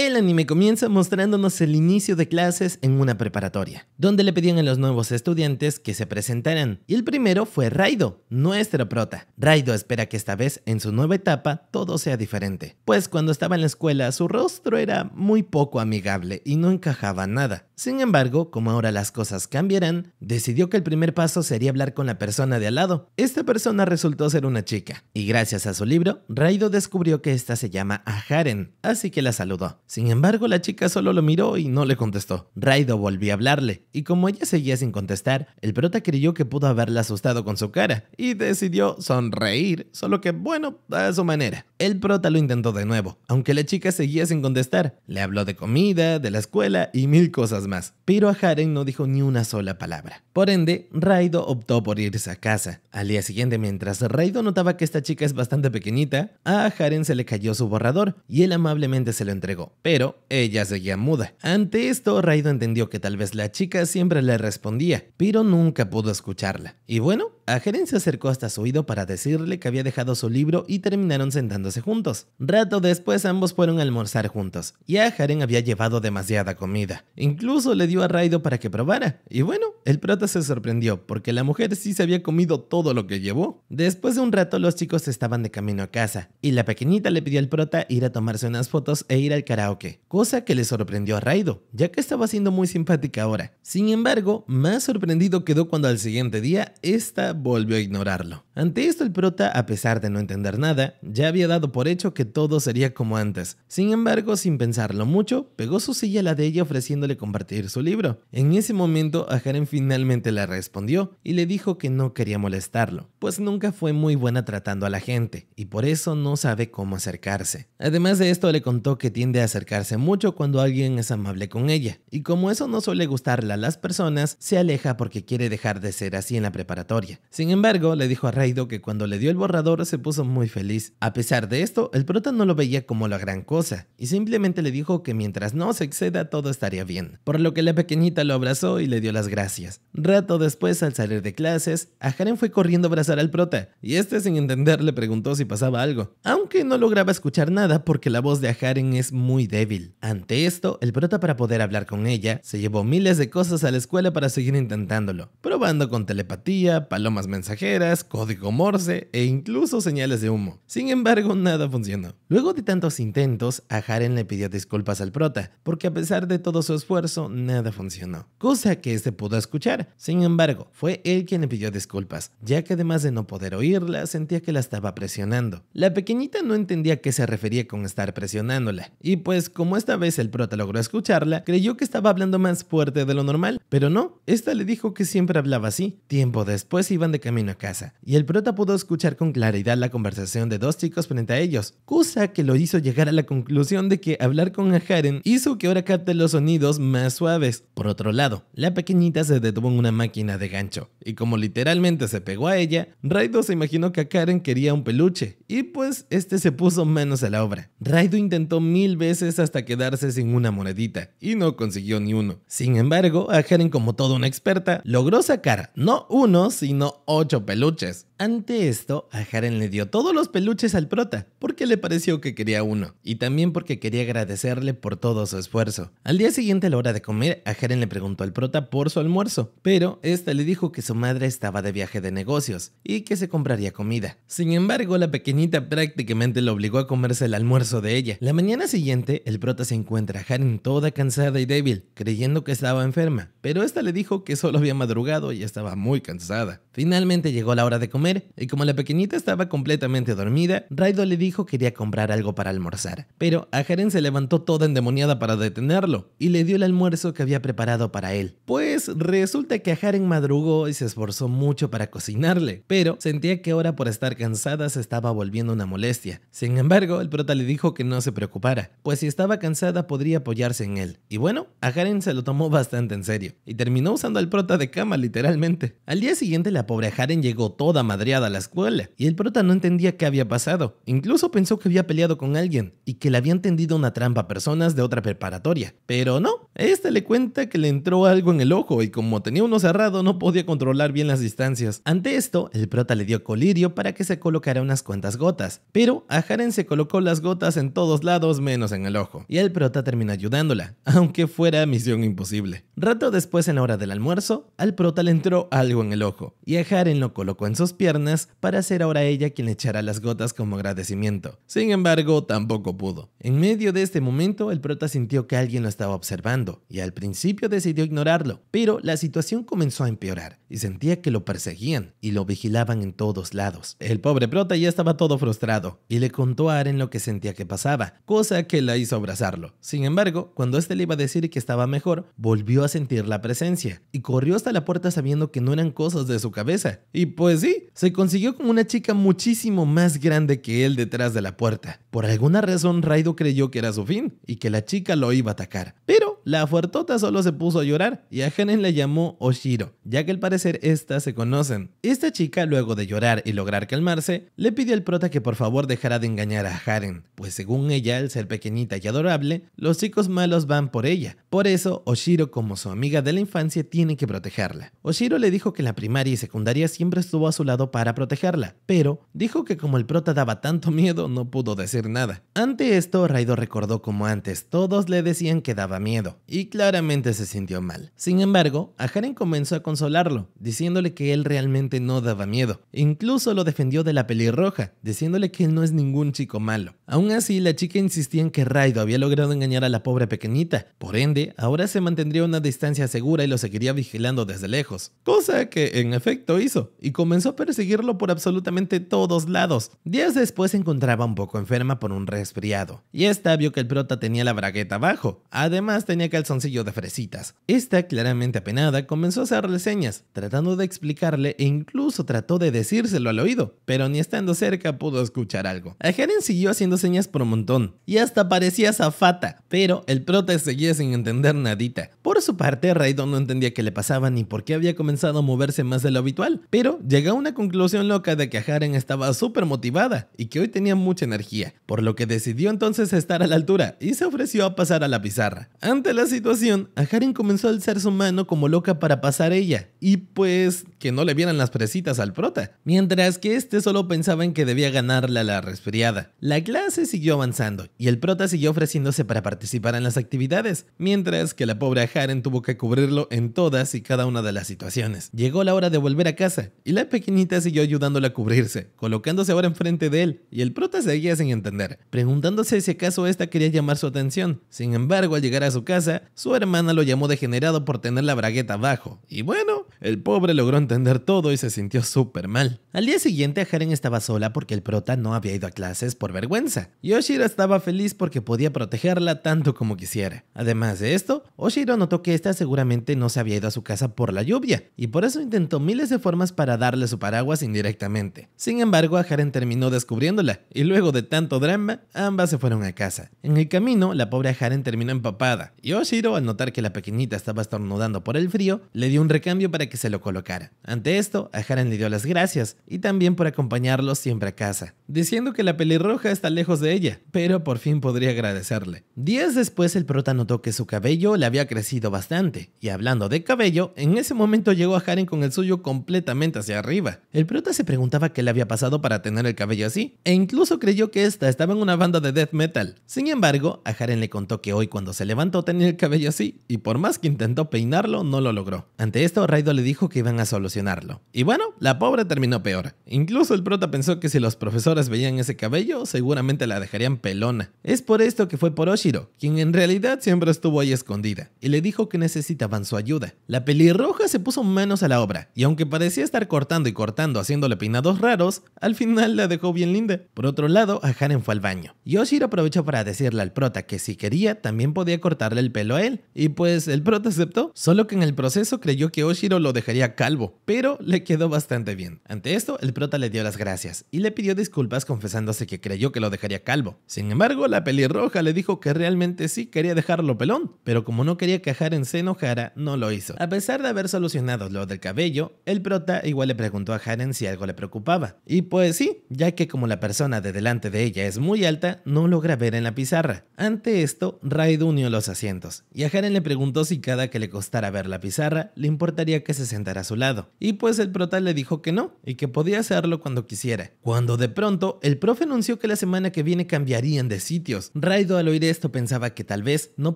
El anime comienza mostrándonos el inicio de clases en una preparatoria, donde le pedían a los nuevos estudiantes que se presentaran, y el primero fue Raido, nuestro prota. Raido espera que esta vez, en su nueva etapa, todo sea diferente, pues cuando estaba en la escuela su rostro era muy poco amigable y no encajaba nada. Sin embargo, como ahora las cosas cambiarán, decidió que el primer paso sería hablar con la persona de al lado. Esta persona resultó ser una chica, y gracias a su libro, Raido descubrió que esta se llama Aharen, así que la saludó. Sin embargo, la chica solo lo miró y no le contestó. Raido volvió a hablarle, y como ella seguía sin contestar, el prota creyó que pudo haberla asustado con su cara, y decidió sonreír, solo que bueno, a su manera. El prota lo intentó de nuevo, aunque la chica seguía sin contestar. Le habló de comida, de la escuela y mil cosas más, pero Aharen no dijo ni una sola palabra. Por ende, Raido optó por irse a casa. Al día siguiente, mientras Raido notaba que esta chica es bastante pequeñita, a Aharen se le cayó su borrador y él amablemente se lo entregó, pero ella seguía muda. Ante esto, Raido entendió que tal vez la chica siempre le respondía, pero nunca pudo escucharla. Y bueno, Aharen se acercó hasta su oído para decirle que había dejado su libro y terminaron sentándose juntos. Rato después ambos fueron a almorzar juntos, y Aharen había llevado demasiada comida. Incluso le dio a Raido para que probara, y bueno, el prota se sorprendió porque la mujer sí se había comido todo lo que llevó. Después de un rato los chicos estaban de camino a casa, y la pequeñita le pidió al prota ir a tomarse unas fotos e ir al karaoke, cosa que le sorprendió a Raido, ya que estaba siendo muy simpática ahora. Sin embargo, más sorprendido quedó cuando al siguiente día, esta volvió a ignorarlo. Ante esto el prota, a pesar de no entender nada, ya había dado por hecho que todo sería como antes. Sin embargo, sin pensarlo mucho, pegó su silla a la de ella ofreciéndole compartir su libro. En ese momento, Aharen finalmente le respondió y le dijo que no quería molestarlo, pues nunca fue muy buena tratando a la gente y por eso no sabe cómo acercarse. Además de esto, le contó que tiende a acercarse mucho cuando alguien es amable con ella, y como eso no suele gustarle a las personas, se aleja porque quiere dejar de ser así en la preparatoria. Sin embargo, le dijo a Raido que cuando le dio el borrador se puso muy feliz. A pesar de esto, el prota no lo veía como la gran cosa, y simplemente le dijo que mientras no se exceda todo estaría bien, por lo que la pequeñita lo abrazó y le dio las gracias. Rato después, al salir de clases, Aharen fue corriendo a abrazar al prota, y este sin entender le preguntó si pasaba algo, aunque no lograba escuchar nada porque la voz de Aharen es muy débil. Ante esto, el prota, para poder hablar con ella, se llevó miles de cosas a la escuela para seguir intentándolo, probando con telepatía, palomas mensajeras, código Morse e incluso señales de humo. Sin embargo, nada funcionó. Luego de tantos intentos, Aharen le pidió disculpas al prota, porque a pesar de todo su esfuerzo, nada funcionó, cosa que este pudo escuchar. Sin embargo, fue él quien le pidió disculpas, ya que además de no poder oírla, sentía que la estaba presionando. La pequeñita no entendía a qué se refería con estar presionándola, y pues como esta vez el prota logró escucharla, creyó que estaba hablando más fuerte de lo normal, pero no, esta le dijo que siempre hablaba así. Tiempo después iban de camino a casa, y el prota pudo escuchar con claridad la conversación de dos chicos frente a ellos, cosa que lo hizo llegar a la conclusión de que hablar con Aharen hizo que ahora capte los sonidos más suaves. Por otro lado, la pequeñita se detuvo en una máquina de gancho, y como literalmente se pegó a ella, Raido se imaginó que Aharen quería un peluche, y pues este se puso manos a la obra. Raido intentó 1000 veces hasta quedarse sin una monedita, y no consiguió ni uno. Sin embargo, Aharen, como toda una experta, logró sacar no uno, sino 8 peluches. Ante esto, Aharen le dio todos los peluches al prota, porque le pareció que quería uno, y también porque quería agradecerle por todo su esfuerzo. Al día siguiente, a la hora de comer, Aharen le preguntó al prota por su almuerzo, pero esta le dijo que su madre estaba de viaje de negocios y que se compraría comida. Sin embargo, la pequeñita prácticamente lo obligó a comerse el almuerzo de ella. La mañana siguiente, el prota se encuentra a Aharen toda cansada y débil, creyendo que estaba enferma, pero esta le dijo que solo había madrugado y estaba muy cansada. Finalmente llegó la hora de comer, y como la pequeñita estaba completamente dormida, Raido le dijo que quería comprar algo para almorzar, pero Aharen se levantó toda endemoniada para detenerlo y le dio el almuerzo que había preparado para él. Pues resulta que Aharen madrugó y se esforzó mucho para cocinarle, pero sentía que ahora por estar cansada se estaba volviendo una molestia. Sin embargo, el prota le dijo que no se preocupara, pues si estaba cansada podría apoyarse en él. Y bueno, Aharen se lo tomó bastante en serio y terminó usando al prota de cama literalmente. Al día siguiente la la pobre Haren llegó toda madreada a la escuela y el prota no entendía qué había pasado. Incluso pensó que había peleado con alguien y que le habían tendido una trampa a personas de otra preparatoria. Pero no, esta le cuenta que le entró algo en el ojo y como tenía uno cerrado no podía controlar bien las distancias. Ante esto, el prota le dio colirio para que se colocara unas cuantas gotas, pero a Haren se colocó las gotas en todos lados menos en el ojo, y el prota terminó ayudándola, aunque fuera misión imposible. Rato después, en la hora del almuerzo, al prota le entró algo en el ojo, y a Haren lo colocó en sus piernas para ser ahora ella quien le echara las gotas como agradecimiento. Sin embargo, tampoco pudo. En medio de este momento, el prota sintió que alguien lo estaba observando, y al principio decidió ignorarlo, pero la situación comenzó a empeorar, y sentía que lo perseguían, y lo vigilaban en todos lados. El pobre prota ya estaba todo frustrado, y le contó a Aren lo que sentía que pasaba, cosa que la hizo abrazarlo. Sin embargo, cuando este le iba a decir que estaba mejor, volvió a sentir la presencia, y corrió hasta la puerta sabiendo que no eran cosas de su cabeza. Y pues sí, se consiguió con una chica muchísimo más grande que él detrás de la puerta. Por alguna razón, Raido creyó que era su fin, y que la chica lo iba a atacar. Pero la fuertota solo se puso a llorar, y a Haren le llamó Oshiro, ya que al parecer estas se conocen. Esta chica, luego de llorar y lograr calmarse, le pidió al prota que por favor dejara de engañar a Haren, pues según ella, al ser pequeñita y adorable, los chicos malos van por ella. Por eso, Oshiro, como su amiga de la infancia, tiene que protegerla. Oshiro le dijo que en la primaria y secundaria siempre estuvo a su lado para protegerla, pero dijo que como el prota daba tanto miedo, no pudo decir nada. Ante esto, Raido recordó como antes todos le decían que daba miedo, y claramente se sintió mal. Sin embargo, a Haren comenzó a consolarlo, diciéndole que él realmente no daba miedo. Incluso lo defendió de la pelirroja, diciéndole que él no es ningún chico malo. Aún así, la chica insistía en que Raido había logrado engañar a la pobre pequeñita. Por ende, ahora se mantendría a una distancia segura y lo seguiría vigilando desde lejos. Cosa que en efecto hizo, y comenzó a perseguirlo por absolutamente todos lados. Días después se encontraba un poco enferma por un resfriado, y esta vio que el prota tenía la bragueta abajo. Además tenía calzoncillo de fresitas. Esta, claramente apenada, comenzó a hacerle señas, tratando de explicarle e incluso trató de decírselo al oído, pero ni estando cerca pudo escuchar algo. A Haren siguió haciendo señas por un montón, y hasta parecía azafata, pero el prota seguía sin entender nadita. Por su parte, Raido no entendía qué le pasaba ni por qué había comenzado a moverse más de lo habitual, pero llegó a una conclusión loca de que Haren estaba súper motivada y que hoy tenía mucha energía, por lo que decidió entonces estar a la altura y se ofreció a pasar a la pizarra. Ante la situación, Haren comenzó a alzar su mano como loca para pasar ella, y pues que no le vieran las fresitas al prota, mientras que este solo pensaba en que debía ganarle a la resfriada. La clase siguió avanzando y el prota siguió ofreciéndose para participar en las actividades, mientras que la pobre Haren tuvo que cubrirlo en todas y cada una de las situaciones. Llegó la hora de volver a casa y la pequeñita siguió ayudándole a cubrirse, colocándose ahora enfrente de él, y el prota seguía sin entender, preguntándose si acaso esta quería llamar su atención. Sin embargo, al llegar a su casa, su hermana lo llamó degenerado por tener la bragueta abajo, y bueno, el pobre logró entender todo y se sintió súper mal. Al día siguiente, Haren estaba sola porque el prota no había ido a clases por vergüenza, y Oshiro estaba feliz porque podía protegerla tanto como quisiera. Además de esto, Oshiro notó que esta seguramente no se había ido a su casa por la lluvia, y por eso intentó miles de formas para darle su paraguas indirectamente. Sin embargo, Haren terminó descubriéndola, y luego de tanto drama, ambas se fueron a casa. En el camino, la pobre Haren terminó empapada, y Oshiro, al notar que la pequeñita estaba estornudando por el frío, le dio un recambio para que se lo colocara. Ante esto, a Haren le dio las gracias, y también por acompañarlo siempre a casa, diciendo que la pelirroja está lejos de ella, pero por fin podría agradecerle. Días después, el prota notó que su cabello le había crecido bastante, y hablando de cabello, en ese momento llegó a Haren con el suyo completamente hacia arriba. El prota se preguntaba qué le había pasado para tener el cabello así, e incluso creyó que esta estaba en una banda de death metal. Sin embargo, a Haren le contó que hoy cuando se levantó tenía el cabello así, y por más que intentó peinarlo, no lo logró. Ante esto, Raido le dijo que iban a solucionarlo. Y bueno, la pobre terminó peor. Incluso el prota pensó que si los profesores veían ese cabello, seguramente la dejarían pelona. Es por esto que fue por Oshiro, quien en realidad siempre estuvo ahí escondida, y le dijo que necesitaban su ayuda. La pelirroja se puso manos a la obra, y aunque parecía estar cortando y cortando haciéndole peinados raros, al final la dejó bien linda. Por otro lado, a Haren fue al baño, y Oshiro aprovechó para decirle al prota que si quería también podía cortarle el pelo a él, y pues el prota aceptó, solo que en el proceso creyó que Oshiro lo dejaría calvo, pero le quedó bastante bien. Ante esto, el prota le dio las gracias y le pidió disculpas confesándose que creyó que lo dejaría calvo. Sin embargo, la pelirroja le dijo que realmente sí quería dejarlo pelón, pero como no quería que a Haren se enojara, no lo hizo. A pesar de haber solucionado lo del cabello, el prota igual le preguntó a Haren si algo le preocupaba. Y pues sí, ya que como la persona de delante de ella es muy alta, no logra ver en la pizarra. Ante esto, Raido unió los asientos, y a Haren le preguntó si cada que le costara ver la pizarra, le importaría que se sentara a su lado. Y pues el prota le dijo que no, y que podía hacerlo cuando quisiera. Cuando de pronto, el profe anunció que la semana que viene cambiarían de sitios. Raido al oír esto pensaba que tal vez no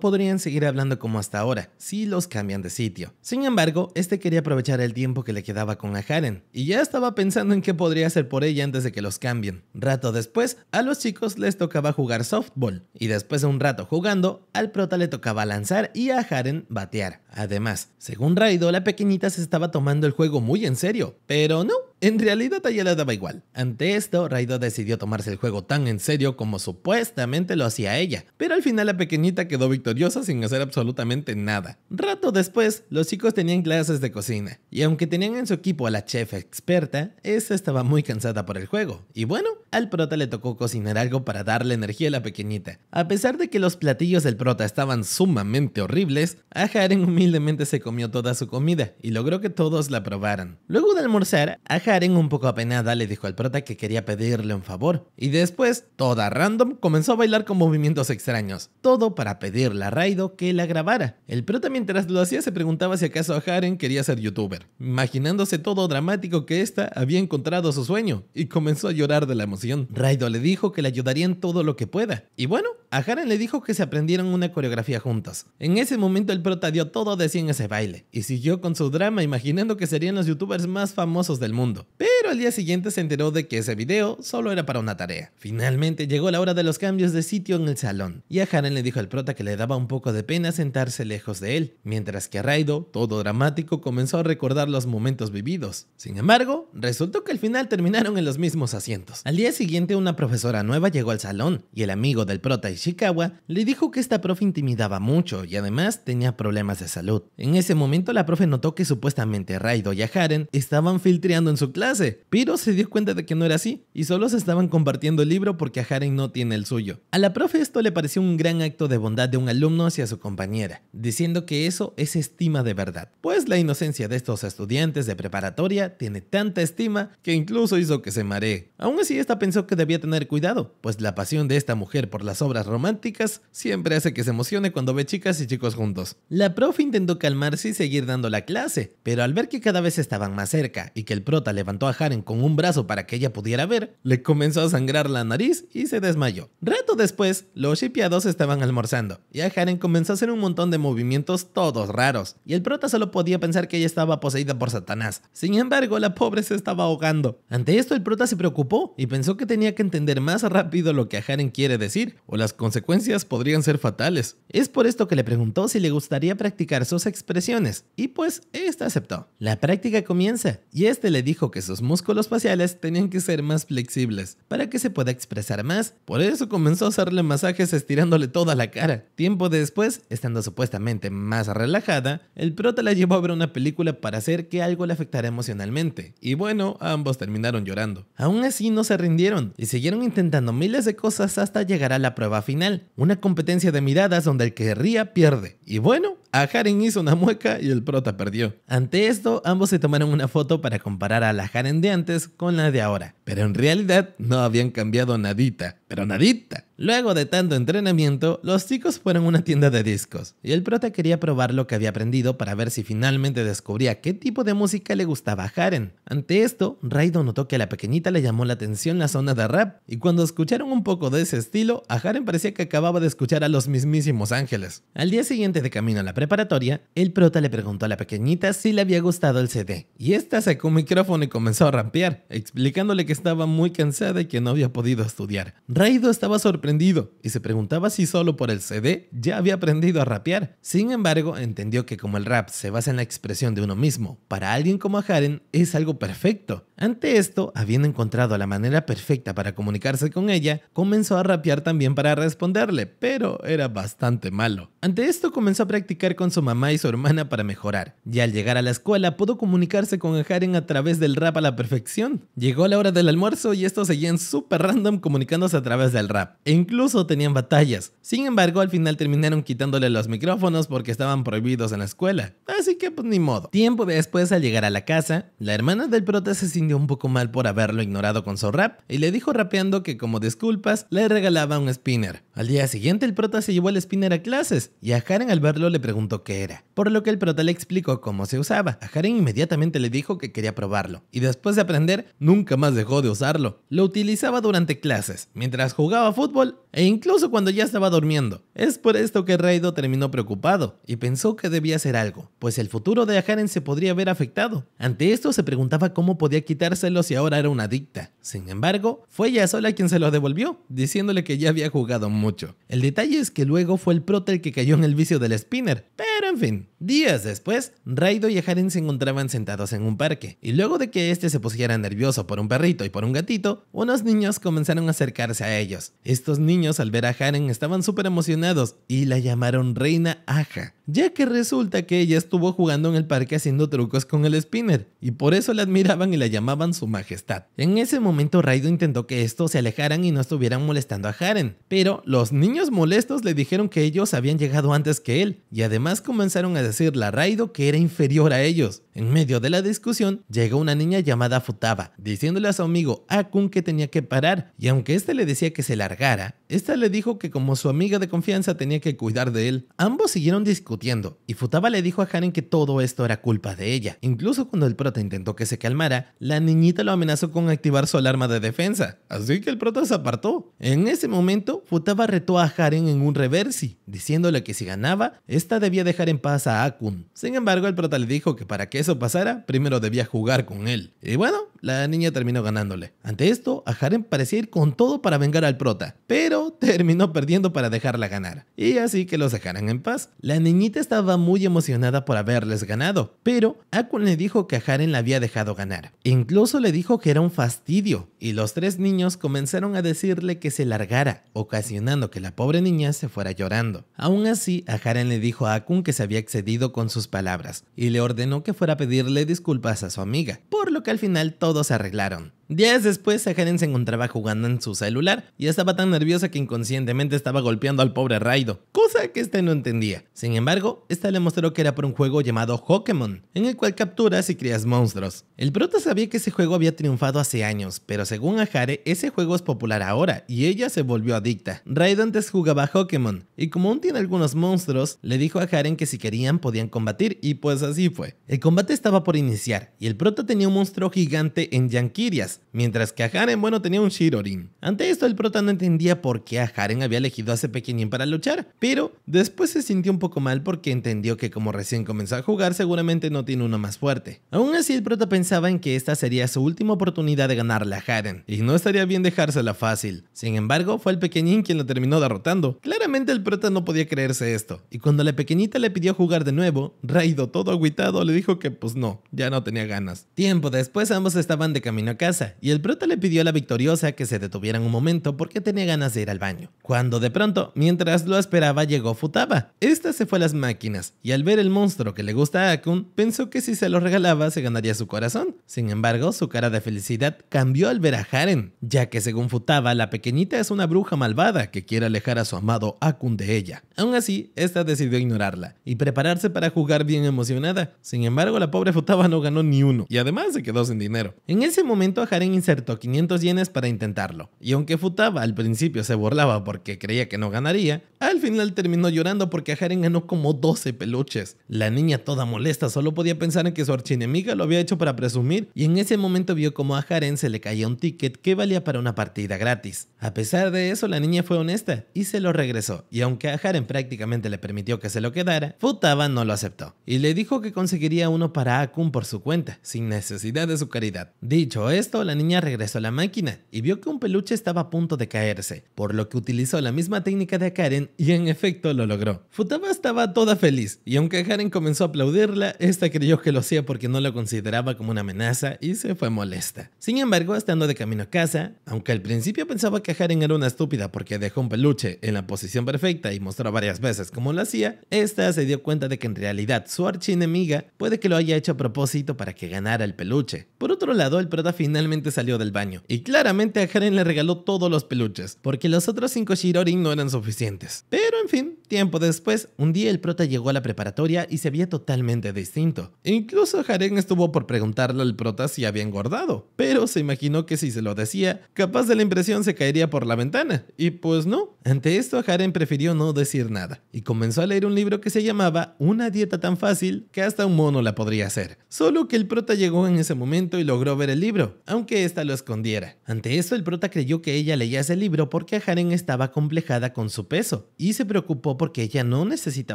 podrían seguir hablando como hasta ahora, si los cambian de sitio. Sin embargo, este quería aprovechar el tiempo que le quedaba con Haren, y ya estaba pensando en qué podría hacer por ella antes de que los cambien. Rato después, a los chicos les tocaba jugar softball, y después de un rato jugando, al prota le tocaba lanzar y a Haren batear. Además, según Raido, la pequeñita se estaba tomando el juego muy en serio, pero no, en realidad a ella le daba igual. Ante esto, Raido decidió tomarse el juego tan en serio como supuestamente lo hacía ella, pero al final la pequeñita quedó victoriosa sin hacer absolutamente nada. Rato después, los chicos tenían clases de cocina, y aunque tenían en su equipo a la chef experta, esta estaba muy cansada por el juego, y bueno, al prota le tocó cocinar algo para darle energía a la pequeñita. A pesar de que los platillos del prota estaban sumamente horribles, a Haren humildemente se comió toda su comida, y logró que todos la probaran. Luego de almorzar, a Haren, un poco apenada, le dijo al prota que quería pedirle un favor, y después, toda random, comenzó a bailar con movimientos extraños, todo para pedirle a Raido que la grabara. El prota mientras lo hacía se preguntaba si acaso Haren quería ser youtuber, imaginándose todo dramático que ésta había encontrado su sueño, y comenzó a llorar de la emoción. Raido le dijo que le ayudaría en todo lo que pueda, y bueno, a Haren le dijo que se aprendieron una coreografía juntos. En ese momento el prota dio todo de sí en ese baile, y siguió con su drama imaginando que serían los youtubers más famosos del mundo. Pero al día siguiente se enteró de que ese video solo era para una tarea. Finalmente llegó la hora de los cambios de sitio en el salón, y a Haren le dijo al prota que le daba un poco de pena sentarse lejos de él, mientras que a Raido, todo dramático, comenzó a recordar los momentos vividos. Sin embargo, resultó que al final terminaron en los mismos asientos. Al día siguiente una profesora nueva llegó al salón, y el amigo del prota Ishikawa le dijo que esta profe intimidaba mucho y además tenía problemas de salud. En ese momento la profe notó que supuestamente Raido y a Haren estaban filtreando en su clase, pero se dio cuenta de que no era así, y solo se estaban compartiendo el libro porque a Haren no tiene el suyo. A la profe esto le pareció un gran acto de bondad de un alumno hacia su compañera, diciendo que eso es estima de verdad, pues la inocencia de estos estudiantes de preparatoria tiene tanta estima que incluso hizo que se maree. Aún así, esta pensó que debía tener cuidado, pues la pasión de esta mujer por las obras románticas siempre hace que se emocione cuando ve chicas y chicos juntos. La profe intentó calmarse y seguir dando la clase, pero al ver que cada vez estaban más cerca y que el prota levantó a Haren con un brazo para que ella pudiera ver, le comenzó a sangrar la nariz y se desmayó. Rato después, los shippeados estaban almorzando, y a Haren comenzó a hacer un montón de movimientos todos raros, y el prota solo podía pensar que ella estaba poseída por Satanás. Sin embargo, la pobre se estaba ahogando. Ante esto, el prota se preocupó y pensó que tenía que entender más rápido lo que a Haren quiere decir, o las consecuencias podrían ser fatales. Es por esto que le preguntó si le gustaría practicar sus expresiones, y pues esta aceptó. La práctica comienza, y este le dijo que sus músculos faciales tenían que ser más flexibles para que se pueda expresar más. Por eso comenzó a hacerle masajes estirándole toda la cara. Tiempo después, estando supuestamente más relajada, el prota la llevó a ver una película para hacer que algo le afectara emocionalmente, y bueno, ambos terminaron llorando. Aún así no se rindieron y siguieron intentando miles de cosas hasta llegar a la prueba final, una competencia de miradas donde el que ría pierde. Y bueno, a Haren hizo una mueca y el prota perdió. Ante esto, ambos se tomaron una foto para comparar a la Haren de antes con la de ahora, pero en realidad no habían cambiado nadita, pero nadita. Luego de tanto entrenamiento, los chicos fueron a una tienda de discos, y el prota quería probar lo que había aprendido para ver si finalmente descubría qué tipo de música le gustaba a Haren. Ante esto, Raido notó que a la pequeñita le llamó la atención la zona de rap, y cuando escucharon un poco de ese estilo, a Haren parecía que acababa de escuchar a los mismísimos ángeles. Al día siguiente de camino a la preparatoria, el prota le preguntó a la pequeñita si le había gustado el CD, y esta sacó un micrófono y comenzó a rapear, explicándole que estaba muy cansada y que no había podido estudiar. Raido estaba sorprendido y se preguntaba si solo por el CD ya había aprendido a rapear. Sin embargo, entendió que como el rap se basa en la expresión de uno mismo, para alguien como Haren es algo perfecto. Ante esto, habiendo encontrado la manera perfecta para comunicarse con ella, comenzó a rapear también para responderle, pero era bastante malo. Ante esto comenzó a practicar con su mamá y su hermana para mejorar, y al llegar a la escuela pudo comunicarse con Haren a través del rap a la perfección. Llegó la hora del almuerzo y estos seguían súper random comunicándose a través del rap, e incluso tenían batallas. Sin embargo, al final terminaron quitándole los micrófonos porque estaban prohibidos en la escuela, así que pues ni modo. Tiempo después, al llegar a la casa, la hermana del prota se sintió un poco mal por haberlo ignorado con su rap y le dijo rapeando que como disculpas le regalaba un spinner. Al día siguiente el prota se llevó el spinner a clases y a Haren al verlo le preguntó qué era, por lo que el prota le explicó cómo se usaba. A Haren inmediatamente le dijo que quería probarlo y después de aprender nunca más dejó de usarlo. Lo utilizaba durante clases, mientras jugaba fútbol e incluso cuando ya estaba durmiendo. Es por esto que Raido terminó preocupado y pensó que debía hacer algo, pues el futuro de Haren se podría ver afectado. Ante esto se preguntaba cómo podía quitárselo si ahora era una adicta. Sin embargo, fue ella sola quien se lo devolvió, diciéndole que ya había jugado mucho. El detalle es que luego fue el prota el que cayó en el vicio del spinner, pero en fin. Días después, Raido y Haren se encontraban sentados en un parque, y luego de que este se pusiera nervioso por un perrito y por un gatito, unos niños comenzaron a acercarse a ellos. Estos niños al ver a Haren estaban súper emocionados y la llamaron Reina Aja, ya que resulta que ella estuvo jugando en el parque haciendo trucos con el spinner, y por eso la admiraban y la llamaban su majestad. En ese momento Raido intentó que estos se alejaran y no estuvieran molestando a Haren, pero los niños molestos le dijeron que ellos habían llegado antes que él, y además comenzaron a decirle a Raido que era inferior a ellos. En medio de la discusión, llegó una niña llamada Futaba, diciéndole a su amigo Akun que tenía que parar, y aunque este le decía que se largara, esta le dijo que como su amiga de confianza tenía que cuidar de él. Ambos siguieron discutiendo, y Futaba le dijo a Haren que todo esto era culpa de ella. Incluso cuando el prota intentó que se calmara, la niñita lo amenazó con activar su alarma de defensa, así que el prota se apartó. En ese momento, Futaba retó a Haren en un reversi, diciéndole que si ganaba, esta debía dejar en paz a Akun. Sin embargo, el prota le dijo que para que eso pasara, primero debía jugar con él. Y bueno, la niña terminó ganándole. Ante esto, a Haren parecía ir con todo para vengar al prota, pero terminó perdiendo para dejarla ganar, y así que los dejaran en paz. La niñita estaba muy emocionada por haberles ganado, pero Akun le dijo que a Haren la había dejado ganar. Incluso le dijo que era un fastidio, y los tres niños comenzaron a decirle que se largara, ocasionando que la pobre niña se fuera llorando. Aún así, a Haren le dijo a Akun que se había excedido con sus palabras, y le ordenó que fuera a pedirle disculpas a su amiga, por lo que al final todos se arreglaron. Días después, Haren se encontraba jugando en su celular y estaba tan nerviosa que inconscientemente estaba golpeando al pobre Raido, cosa que este no entendía. Sin embargo, esta le mostró que era por un juego llamado Pokémon, en el cual capturas y crías monstruos. El prota sabía que ese juego había triunfado hace años, pero según Haren, ese juego es popular ahora y ella se volvió adicta. Raido antes jugaba Pokémon y como aún tiene algunos monstruos, le dijo a Haren que si querían podían combatir y pues así fue. El combate estaba por iniciar y el prota tenía un monstruo gigante en Yankirias, mientras que a Haren, bueno, tenía un Shirorin. Ante esto, el prota no entendía por qué a Haren había elegido a ese pequeñín para luchar, pero después se sintió un poco mal porque entendió que como recién comenzó a jugar, seguramente no tiene uno más fuerte. Aún así, el prota pensaba en que esta sería su última oportunidad de ganarle a Haren, y no estaría bien dejársela fácil. Sin embargo, fue el pequeñín quien lo terminó derrotando. Claramente el prota no podía creerse esto, y cuando la pequeñita le pidió jugar de nuevo, Raido, todo agüitado, le dijo que pues no, ya no tenía ganas. Tiempo después, ambos estaban de camino a casa, y el prota le pidió a la victoriosa que se detuvieran un momento porque tenía ganas de ir al baño. Cuando de pronto, mientras lo esperaba, llegó Futaba. Esta se fue a las máquinas, y al ver el monstruo que le gusta a Akun, pensó que si se lo regalaba se ganaría su corazón. Sin embargo, su cara de felicidad cambió al ver a Haren, ya que según Futaba, la pequeñita es una bruja malvada que quiere alejar a su amado Akun de ella. Aún así, esta decidió ignorarla y prepararse para jugar bien emocionada. Sin embargo, la pobre Futaba no ganó ni uno, y además se quedó sin dinero. En ese momento, Haren insertó 500 yenes para intentarlo, y aunque Futaba al principio se burlaba porque creía que no ganaría, al final terminó llorando porque a Haren ganó como 12 peluches. La niña toda molesta solo podía pensar en que su archienemiga lo había hecho para presumir, y en ese momento vio como a Haren se le caía un ticket que valía para una partida gratis. A pesar de eso, la niña fue honesta y se lo regresó, y aunque a Haren prácticamente le permitió que se lo quedara, Futaba no lo aceptó y le dijo que conseguiría uno para Akun por su cuenta, sin necesidad de su caridad. Dicho esto, la niña regresó a la máquina y vio que un peluche estaba a punto de caerse, por lo que utilizó la misma técnica de Karen y en efecto lo logró. Futaba estaba toda feliz, y aunque Karen comenzó a aplaudirla, esta creyó que lo hacía porque no lo consideraba como una amenaza y se fue molesta. Sin embargo, estando de camino a casa, aunque al principio pensaba que Karen era una estúpida porque dejó un peluche en la posición perfecta y mostró varias veces cómo lo hacía, esta se dio cuenta de que en realidad su archienemiga puede que lo haya hecho a propósito para que ganara el peluche. Por otro lado, el prota finalmente finalmente salió del baño. Y claramente a Haren le regaló todos los peluches, porque los otros 5 Shirorin no eran suficientes. Pero en fin, tiempo después, un día el prota llegó a la preparatoria y se veía totalmente distinto. Incluso Haren estuvo por preguntarle al prota si había engordado, pero se imaginó que si se lo decía, capaz de la impresión se caería por la ventana. Y pues no. Ante esto, Haren prefirió no decir nada y comenzó a leer un libro que se llamaba Una dieta tan fácil que hasta un mono la podría hacer. Solo que el prota llegó en ese momento y logró ver el libro, aunque ésta lo escondiera. Ante esto, el prota creyó que ella leía ese libro porque Haren estaba complejada con su peso y se preocupó porque ella no necesita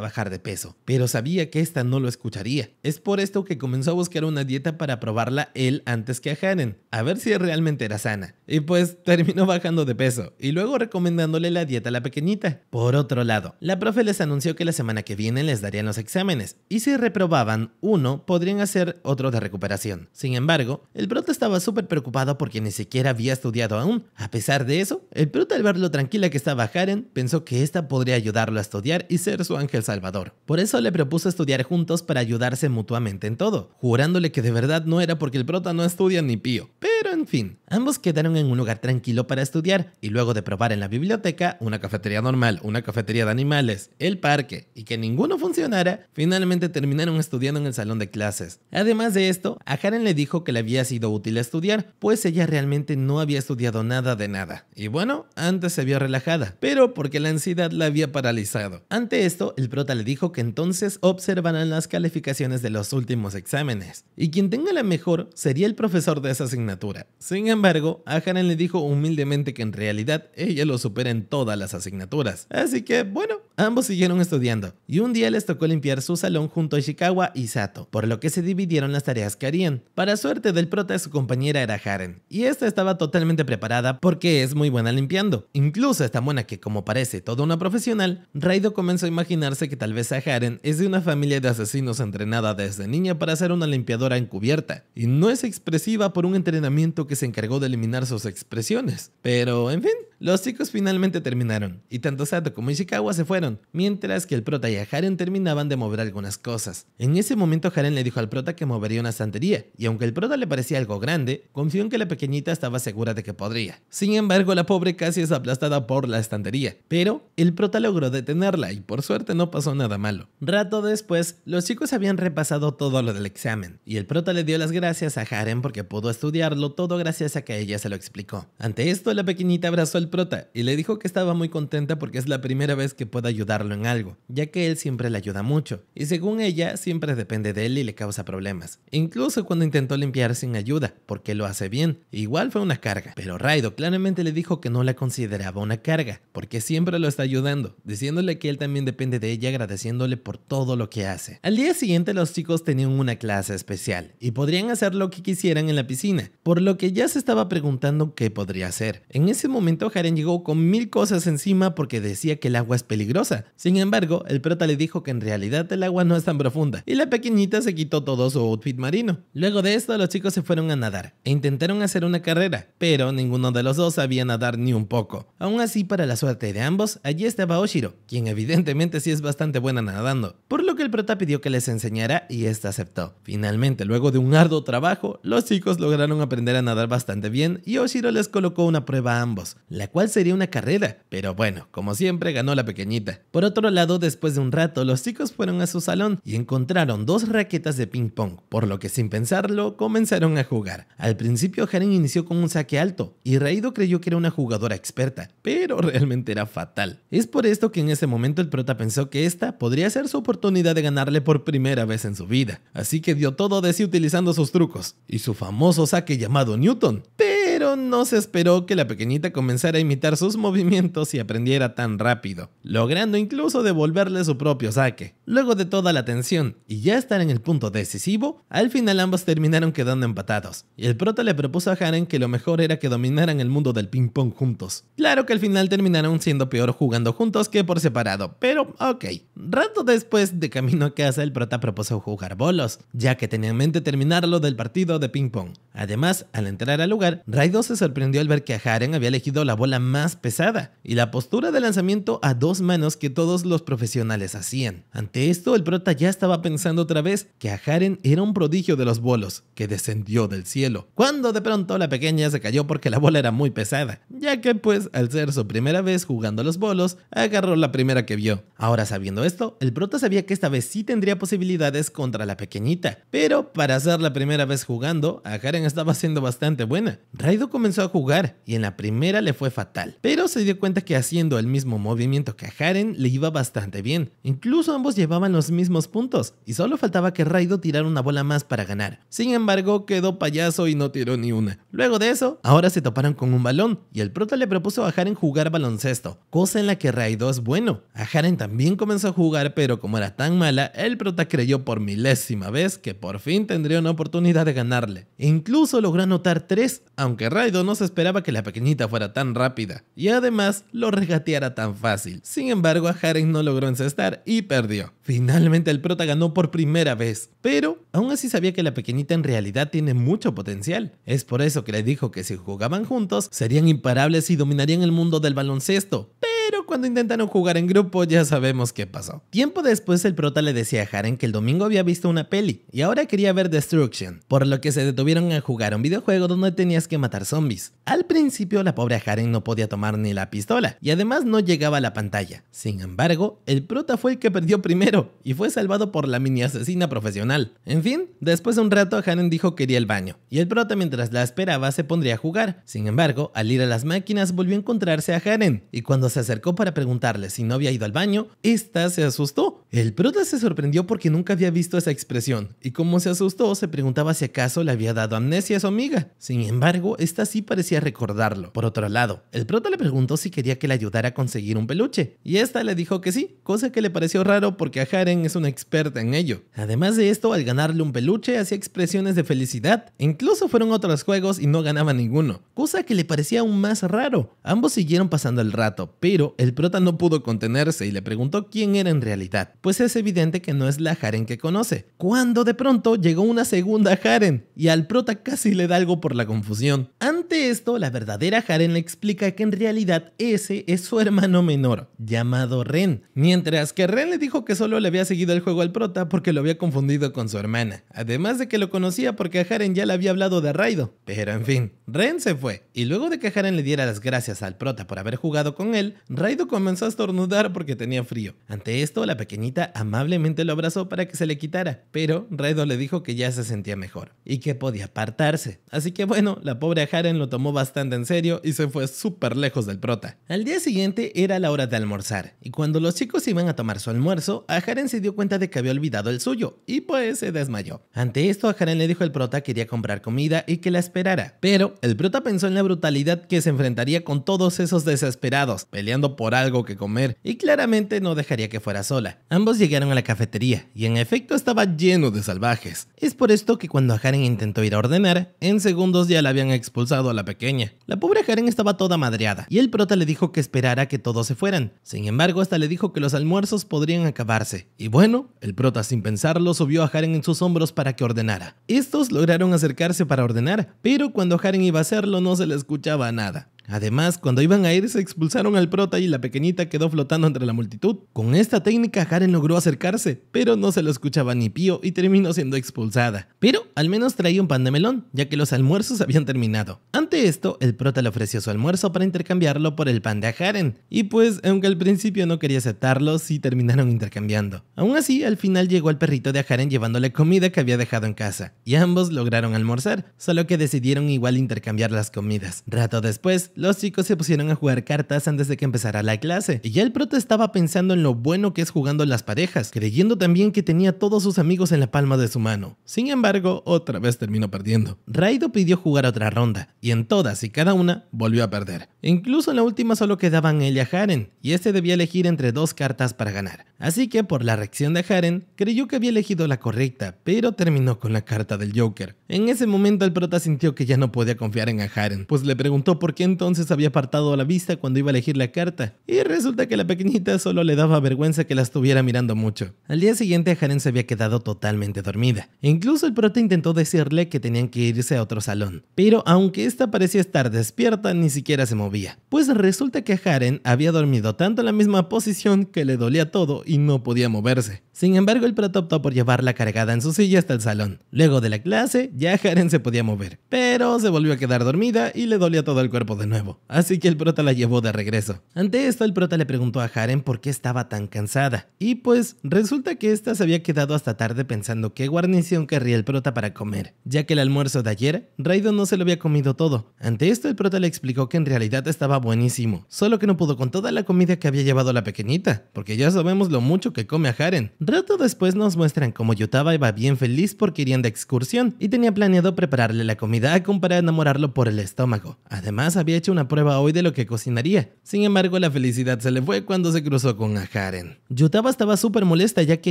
bajar de peso, pero sabía que ésta no lo escucharía. Es por esto que comenzó a buscar una dieta para probarla él antes que a Haren, a ver si realmente era sana. Y pues terminó bajando de peso y luego recomendándole la dieta a la pequeñita. Por otro lado, la profe les anunció que la semana que viene les darían los exámenes y si reprobaban uno, podrían hacer otro de recuperación. Sin embargo, el prota estaba súper preocupado porque ni siquiera había estudiado aún. A pesar de eso, el prota al ver lo tranquila que estaba Haren, pensó que esta podría ayudarlo a estudiar y ser su ángel salvador. Por eso le propuso estudiar juntos para ayudarse mutuamente en todo, jurándole que de verdad no era porque el prota no estudia ni pío. Pero en fin, ambos quedaron en un lugar tranquilo para estudiar y luego de probar en la biblioteca, una cafetería normal, una cafetería de animales, el parque y que ninguno funcionara, finalmente terminaron estudiando en el salón de clases. Además de esto, a Haren le dijo que le había sido útil estudiar, pues ella realmente no había estudiado nada de nada. Y bueno, antes se vio relajada, pero porque la ansiedad la había paralizado. Ante esto, el prota le dijo que entonces observarán las calificaciones de los últimos exámenes, y quien tenga la mejor sería el profesor de esa asignatura. Sin embargo, a Haren le dijo humildemente que en realidad ella lo supera en todas las asignaturas. Así que, bueno, ambos siguieron estudiando, y un día les tocó limpiar su salón junto a Ishikawa y Sato, por lo que se dividieron las tareas que harían. Para suerte del prota, su compañera era Haren, y esta estaba totalmente preparada porque es muy buena limpiando. Incluso es tan buena que, como parece toda una profesional, Raido comenzó a imaginarse que tal vez Haren es de una familia de asesinos entrenada desde niña para ser una limpiadora encubierta, y no es expresiva por un entrenamiento que se encargó de eliminar sus expresiones. Pero, en fin, los chicos finalmente terminaron, y tanto Sato como Ishikawa se fueron, mientras que el prota y a Haren terminaban de mover algunas cosas. En ese momento Haren le dijo al prota que movería una estantería, y aunque el prota le parecía algo grande, confió en que la pequeñita estaba segura de que podría. Sin embargo, la pobre casi es aplastada por la estantería, pero el prota logró detenerla y por suerte no pasó nada malo. Rato después, los chicos habían repasado todo lo del examen, y el prota le dio las gracias a Haren porque pudo estudiarlo todo gracias a que ella se lo explicó. Ante esto, la pequeñita abrazó al prota y le dijo que estaba muy contenta porque es la primera vez que puede ayudarlo en algo, ya que él siempre le ayuda mucho, y según ella, siempre depende de él y le causa problemas. Incluso cuando intentó limpiar sin ayuda, porque lo hace bien, igual fue una carga, pero Raido claramente le dijo que no la consideraba una carga, porque siempre lo está ayudando, diciéndole que él también depende de ella, agradeciéndole por todo lo que hace. Al día siguiente los chicos tenían una clase especial y podrían hacer lo que quisieran en la piscina, por lo que ya se estaba preguntando qué podría hacer. En ese momento Haren llegó con 1000 cosas encima porque decía que el agua es peligrosa. Sin embargo, el prota le dijo que en realidad el agua no es tan profunda y la pequeñita se quitó todo su outfit marino. Luego de esto los chicos se fueron a nadar e intentaron hacer una carrera, pero ninguno de los dos sabía nadar ni un poco. Aún así, para la suerte de ambos, allí estaba Oshiro, quien evidentemente sí es bastante buena nadando, por lo que el prota pidió que les enseñara y esta aceptó. Finalmente, luego de un arduo trabajo, los chicos lograron aprender a nadar bastante bien y Oshiro les colocó una prueba a ambos, la cual sería una carrera, pero bueno, como siempre ganó la pequeñita. Por otro lado, después de un rato, los chicos fueron a su salón y encontraron 2 raquetas de ping pong, por lo que sin pensarlo comenzaron a jugar. Al principio Haren inició con un saque alto y Raido creyó que era una jugadora experta, pero realmente era fatal. Es por esto que en ese momento el prota pensó que esta podría ser su oportunidad de ganarle por primera vez en su vida, así que dio todo de sí utilizando sus trucos y su famoso saque llamado Newton. Pero no se esperó que la pequeñita comenzara a imitar sus movimientos y aprendiera tan rápido, logrando incluso devolverle su propio saque. Luego de toda la tensión y ya estar en el punto decisivo, al final ambos terminaron quedando empatados, y el prota le propuso a Haren que lo mejor era que dominaran el mundo del ping pong juntos. Claro que al final terminaron siendo peor jugando juntos que por separado, pero ok. Rato después, de camino a casa, el prota propuso jugar bolos, ya que tenía en mente terminar lo del partido de ping pong. Además, al entrar al lugar, Raido se sorprendió al ver que Haren había elegido la bola más pesada y la postura de lanzamiento a 2 manos que todos los profesionales hacían. Ante Ante esto, el prota ya estaba pensando otra vez que Haren era un prodigio de los bolos, que descendió del cielo, cuando de pronto la pequeña se cayó porque la bola era muy pesada, ya que pues al ser su primera vez jugando a los bolos, agarró la primera que vio. Ahora sabiendo esto, el prota sabía que esta vez sí tendría posibilidades contra la pequeñita, pero para ser la primera vez jugando, Haren estaba siendo bastante buena. Raido comenzó a jugar y en la primera le fue fatal, pero se dio cuenta que haciendo el mismo movimiento que a Haren le iba bastante bien. Incluso ambos llevaban los mismos puntos y solo faltaba que Raido tirara una bola más para ganar. Sin embargo, quedó payaso y no tiró ni una. Luego de eso, ahora se toparon con un balón y el prota le propuso a Haren jugar baloncesto, cosa en la que Raido es bueno. Haren también comenzó a jugar, pero como era tan mala, el prota creyó por milésima vez que por fin tendría una oportunidad de ganarle. E incluso logró anotar 3, aunque Raido no se esperaba que la pequeñita fuera tan rápida y además lo regateara tan fácil. Sin embargo, Haren no logró encestar y perdió. Finalmente el prota ganó por primera vez, pero aún así sabía que la pequeñita en realidad tiene mucho potencial. Es por eso que le dijo que si jugaban juntos serían imparables y dominarían el mundo del baloncesto. Pero cuando intentaron jugar en grupo ya sabemos qué pasó. Tiempo después el prota le decía a Haren que el domingo había visto una peli y ahora quería ver Destruction, por lo que se detuvieron a jugar un videojuego donde tenías que matar zombies. Al principio la pobre Haren no podía tomar ni la pistola y además no llegaba a la pantalla. Sin embargo, el prota fue el que perdió primero y fue salvado por la mini asesina profesional. En fin, después de un rato Haren dijo que iría al baño y el prota mientras la esperaba se pondría a jugar. Sin embargo, al ir a las máquinas volvió a encontrarse a Haren y cuando se acercó para preguntarle si no había ido al baño, esta se asustó. El prota se sorprendió porque nunca había visto esa expresión y como se asustó se preguntaba si acaso le había dado amnesia a su amiga. Sin embargo, esta sí parecía recordarlo. Por otro lado, el prota le preguntó si quería que le ayudara a conseguir un peluche y esta le dijo que sí, cosa que le pareció raro porque Haren es una experta en ello. Además de esto, al ganarle un peluche hacía expresiones de felicidad. Incluso fueron otros juegos y no ganaba ninguno, cosa que le parecía aún más raro. Ambos siguieron pasando el rato, pero el prota no pudo contenerse y le preguntó quién era en realidad, pues es evidente que no es la Haren que conoce. Cuando de pronto llegó una segunda Haren y al prota casi le da algo por la confusión. Ante esto, la verdadera Haren le explica que en realidad ese es su hermano menor, llamado Ren, mientras que Ren le dijo que solo le había seguido el juego al prota porque lo había confundido con su hermana, además de que lo conocía porque a Haren ya le había hablado de Raido. Pero en fin, Ren se fue y luego de que Haren le diera las gracias al prota por haber jugado con él, Raido comenzó a estornudar porque tenía frío. Ante esto, la pequeñita amablemente lo abrazó para que se le quitara, pero Raido le dijo que ya se sentía mejor y que podía apartarse. Así que bueno, la pobre Haren lo tomó bastante en serio y se fue súper lejos del prota. Al día siguiente era la hora de almorzar y cuando los chicos iban a tomar su almuerzo, Haren se dio cuenta de que había olvidado el suyo y pues se desmayó. Ante esto, Haren le dijo al prota que quería comprar comida y que la esperara, pero el prota pensó en la brutalidad que se enfrentaría con todos esos desesperados, peleando por algo que comer y claramente no dejaría que fuera sola. Ambos llegaron a la cafetería y en efecto estaba lleno de salvajes. Es por esto que cuando Haren intentó ir a ordenar, en segundos ya la habían expulsado a la pequeña. La pobre Haren estaba toda madreada y el prota le dijo que esperara que todos se fueran. Sin embargo, hasta le dijo que los almuerzos podrían acabarse. Y bueno, el prota sin pensarlo subió a Haren en sus hombros para que ordenara. Estos lograron acercarse para ordenar, pero cuando Haren iba a hacerlo no se le escuchaba nada. Además, cuando iban a ir se expulsaron al prota y la pequeñita quedó flotando entre la multitud. Con esta técnica Haren logró acercarse, pero no se lo escuchaba ni pío y terminó siendo expulsada. Pero al menos traía un pan de melón, ya que los almuerzos habían terminado. Ante esto, el prota le ofreció su almuerzo para intercambiarlo por el pan de Haren. Y pues, aunque al principio no quería aceptarlo, sí terminaron intercambiando. Aún así, al final llegó el perrito de Haren llevándole comida que había dejado en casa. Y ambos lograron almorzar, solo que decidieron igual intercambiar las comidas. Rato después, los chicos se pusieron a jugar cartas antes de que empezara la clase, y ya el prota estaba pensando en lo bueno que es jugando en las parejas, creyendo también que tenía todos sus amigos en la palma de su mano. Sin embargo, otra vez terminó perdiendo. Raido pidió jugar otra ronda, y en todas y cada una volvió a perder. Incluso en la última solo quedaban él y Haren, y este debía elegir entre 2 cartas para ganar. Así que por la reacción de Haren, creyó que había elegido la correcta, pero terminó con la carta del Joker. En ese momento el prota sintió que ya no podía confiar en Haren, pues le preguntó por qué entonces había apartado la vista cuando iba a elegir la carta, y resulta que la pequeñita solo le daba vergüenza que la estuviera mirando mucho. Al día siguiente Haren se había quedado totalmente dormida, e incluso el prota intentó decirle que tenían que irse a otro salón, pero aunque esta parecía estar despierta, ni siquiera se movía, pues resulta que Haren había dormido tanto en la misma posición que le dolía todo y no podía moverse. Sin embargo, el prota optó por llevarla cargada en su silla hasta el salón. Luego de la clase, ya Haren se podía mover, pero se volvió a quedar dormida y le dolía todo el cuerpo de nuevo, así que el prota la llevó de regreso. Ante esto, el prota le preguntó a Haren por qué estaba tan cansada, y pues resulta que esta se había quedado hasta tarde pensando qué guarnición querría el prota para comer, ya que el almuerzo de ayer, Raido no se lo había comido todo. Ante esto, el prota le explicó que en realidad estaba buenísimo, solo que no pudo con toda la comida que había llevado la pequeñita, porque ya sabemos lo mucho que come a Haren. Rato después nos muestran cómo Yutaba iba bien feliz porque irían de excursión y tenía planeado prepararle la comida a Akun para enamorarlo por el estómago. Además, había hecho una prueba hoy de lo que cocinaría. Sin embargo, la felicidad se le fue cuando se cruzó con Haren. Yutaba estaba súper molesta ya que